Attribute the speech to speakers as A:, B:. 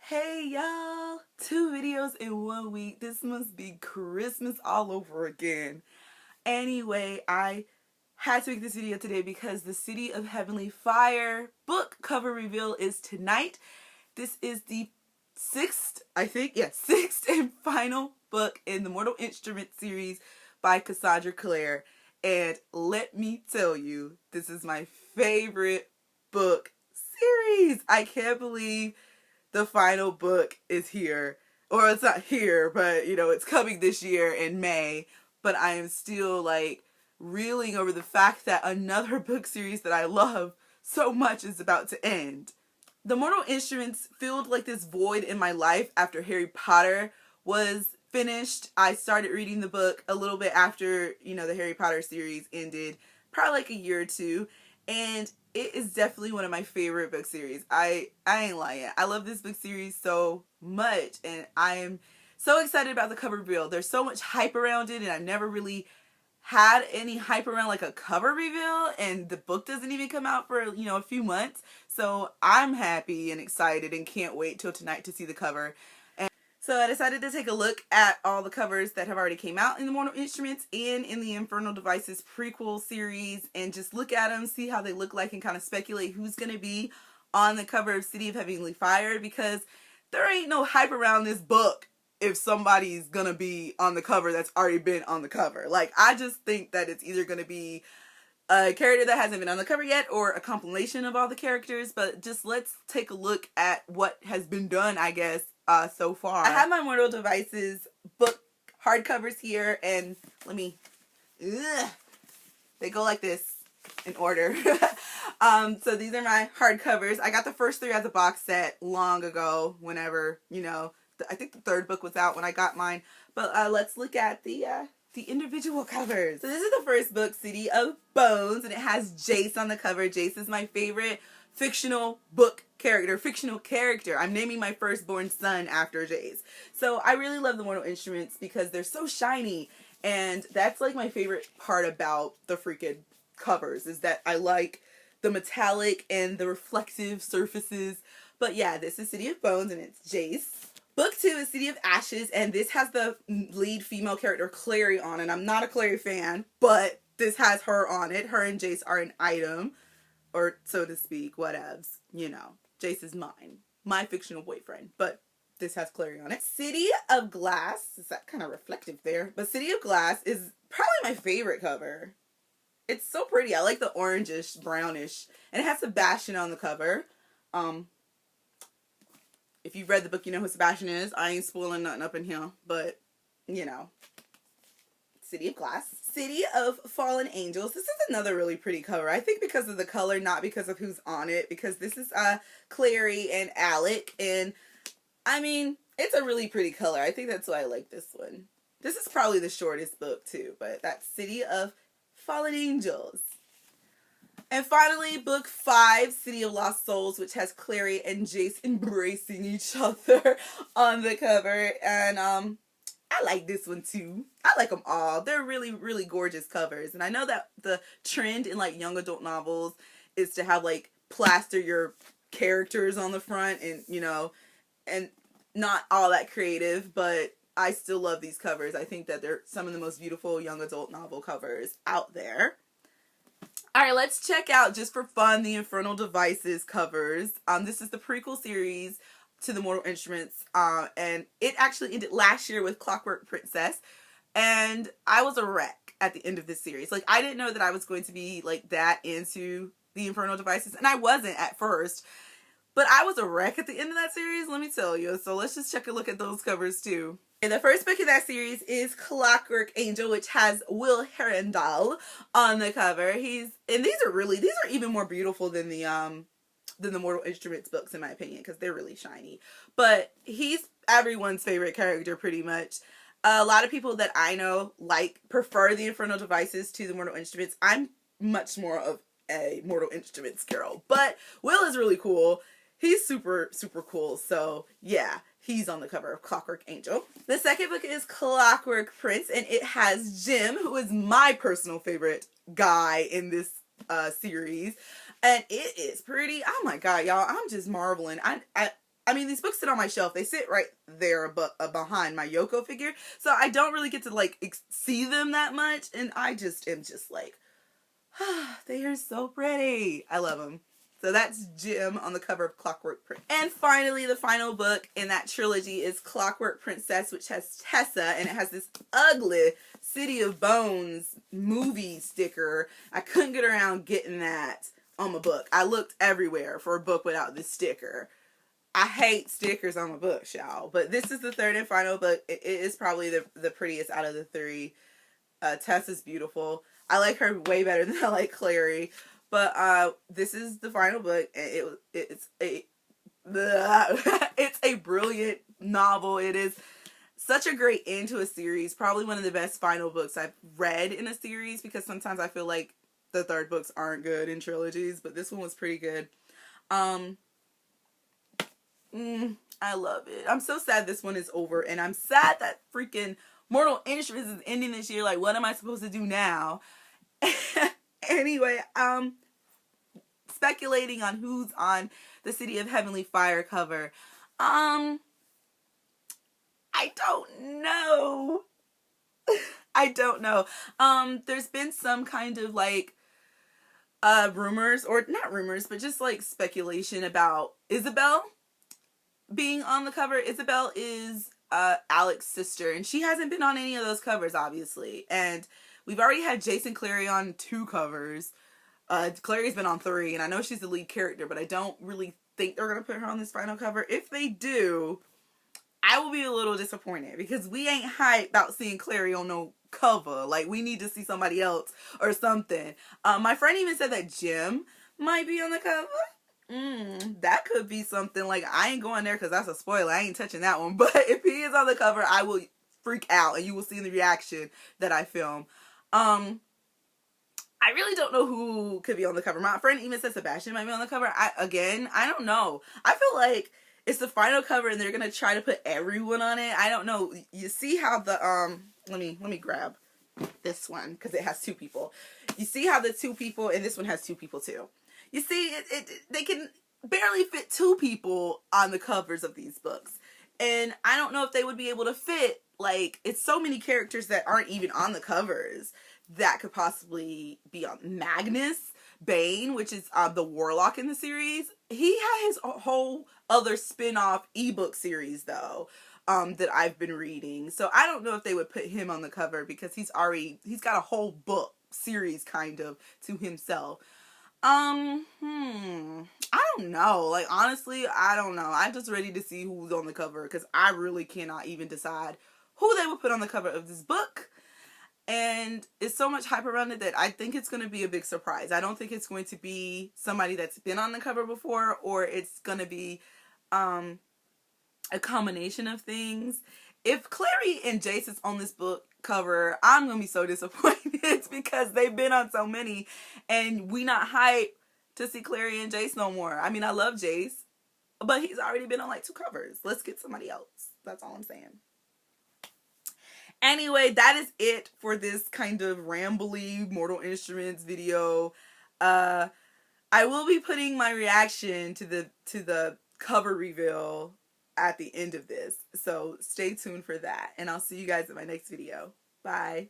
A: Hey y'all! 2 videos in 1 week. This must be Christmas all over again. Anyway, I had to make this video today because the City of Heavenly Fire book cover reveal is tonight. This is the 6th, I think, yeah, 6th and final book in the Mortal Instruments series by Cassandra Clare. And let me tell you, this is my favorite book series. I can't believe the final book is here. Or it's not here, but you know, it's coming this year in May. But I am still like reeling over the fact that another book series that I love so much is about to end. The Mortal Instruments filled like this void in my life after Harry Potter was finished. I started reading the book a little bit after, you know, the Harry Potter series ended, probably like a year or two, and it is definitely one of my favorite book series. I ain't lying. I love this book series so much, and I am so excited about the cover reveal. There's so much hype around it, and I've never really had any hype around like a cover reveal, and the book doesn't even come out for, you know, a few months. So I'm happy and excited and can't wait till tonight to see the cover. And so I decided to take a look at all the covers that have already came out in the Mortal Instruments and in the Infernal Devices prequel series, and just look at them, see how they look like, and kind of speculate who's going to be on the cover of City of Heavenly Fire, because there ain't no hype around this book if somebody's gonna be on the cover that's already been on the cover. Like, I just think that it's either gonna be a character that hasn't been on the cover yet or a compilation of all the characters, but just let's take a look at what has been done, I guess, so far. I have my Mortal Devices book hardcovers here, and let me, they go like this in order. So these are my hardcovers. I got the first 3 as a box set long ago, whenever, you know, I think the 3rd book was out when I got mine. But let's look at the individual covers. So this is the first book, City of Bones, and it has Jace on the cover. Jace is my favorite fictional character. I'm naming my firstborn son after Jace. So I really love the Mortal Instruments because they're so shiny, and that's like my favorite part about the freaking covers, is that I like the metallic and the reflective surfaces. But yeah, this is City of Bones, and it's Jace. Book 2 is City of Ashes, and this has the lead female character Clary on it. I'm not a Clary fan, but this has her on it. Her and Jace are an item, or so to speak, whatevs. You know, Jace is mine. My fictional boyfriend, but this has Clary on it. City of Glass, is that kind of reflective there? But City of Glass is probably my favorite cover. It's so pretty. I like the orangish, brownish, and it has Sebastian on the cover. If you've read the book, you know who Sebastian is. I ain't spoiling nothing up in here, but, you know. City of Glass. City of Fallen Angels. This is another really pretty cover. I think because of the color, not because of who's on it, because this is Clary and Alec, and, I mean, it's a really pretty color. I think that's why I like this one. This is probably the shortest book, too, but that's City of Fallen Angels. And finally, book 5, City of Lost Souls, which has Clary and Jace embracing each other on the cover. And I like this one too. I like them all. They're really, really gorgeous covers. And I know that the trend in like young adult novels is to have like plaster your characters on the front, and you know, and not all that creative, but I still love these covers. I think that they're some of the most beautiful young adult novel covers out there. Alright, let's check out, just for fun, the Infernal Devices covers. This is the prequel series to the Mortal Instruments, and it actually ended last year with Clockwork Princess, and I was a wreck at the end of this series. Like, I didn't know that I was going to be, like, that into the Infernal Devices, and I wasn't at first, but I was a wreck at the end of that series, let me tell you. So let's just check a look at those covers, too. And the first book in that series is Clockwork Angel, which has Will Herondal on the cover. And these are even more beautiful than the Mortal Instruments books, in my opinion, because they're really shiny. But he's everyone's favorite character, pretty much. A lot of people that I know prefer the Infernal Devices to the Mortal Instruments. I'm much more of a Mortal Instruments girl, but Will is really cool. He's super, super cool. So yeah, he's on the cover of Clockwork Angel. The second book is Clockwork Prince, and it has Jim, who is my personal favorite guy in this series. And it is pretty. Oh my god, y'all, I'm just marveling. I I mean, these books sit on my shelf. They sit right there behind my Yoko figure. So I don't really get to, like, see them that much. And I just am just like, they are so pretty. I love them. So that's Jim on the cover of Clockwork Prince. And finally, the final book in that trilogy is Clockwork Princess, which has Tessa, and it has this ugly City of Bones movie sticker. I couldn't get around getting that on my book. I looked everywhere for a book without this sticker. I hate stickers on my books, y'all. But this is the third and final book. It is probably the prettiest out of the three. Tessa's beautiful. I like her way better than I like Clary. But this is the final book, and it's a brilliant novel. It is such a great end to a series. Probably one of the best final books I've read in a series, because sometimes I feel like the third books aren't good in trilogies, but this one was pretty good. I love it. I'm so sad this one is over, and I'm sad that freaking Mortal Instruments is ending this year. Like, what am I supposed to do now? Anyway, speculating on who's on the City of Heavenly Fire cover. I don't know. I don't know. There's been some kind of, like, rumors, or not rumors, but just, like, speculation about Isabel being on the cover. Isabel is Alec's sister, and she hasn't been on any of those covers, obviously. And we've already had Jason Clary on 2 covers. Clary's been on 3, and I know she's the lead character, but I don't really think they're going to put her on this final cover. If they do, I will be a little disappointed, because we ain't hyped about seeing Clary on no cover. Like, we need to see somebody else or something. My friend even said that Jim might be on the cover. That could be something. Like, I ain't going there because that's a spoiler. I ain't touching that one. But if he is on the cover, I will freak out, and you will see in the reaction that I film. I really don't know who could be on the cover. My friend even said Sebastian might be on the cover. I don't know. I feel like it's the final cover and they're going to try to put everyone on it. I don't know. You see how the, let me grab this one because it has 2 people. You see how the 2 people, and this one has 2 people too. You see, they can barely fit 2 people on the covers of these books. And I don't know if they would be able to fit, like, it's so many characters that aren't even on the covers that could possibly be on. Magnus Bane, which is the warlock in the series. He had his whole other spin-off ebook series, though, that I've been reading. So I don't know if they would put him on the cover, because he's got a whole book series, kind of, to himself. I don't know. Like, honestly, I don't know. I'm just ready to see who's on the cover, because I really cannot even decide who they would put on the cover of this book. And it's so much hype around it that I think it's going to be a big surprise. I don't think it's going to be somebody that's been on the cover before, or it's going to be a combination of things. If Clary and Jace is on this book cover, I'm going to be so disappointed because they've been on so many, and we not hyped to see Clary and Jace no more. I mean, I love Jace, but he's already been on like 2 covers. Let's get somebody else. That's all I'm saying. Anyway, that is it for this kind of rambly Mortal Instruments video. I will be putting my reaction to the cover reveal at the end of this. So stay tuned for that. And I'll see you guys in my next video. Bye.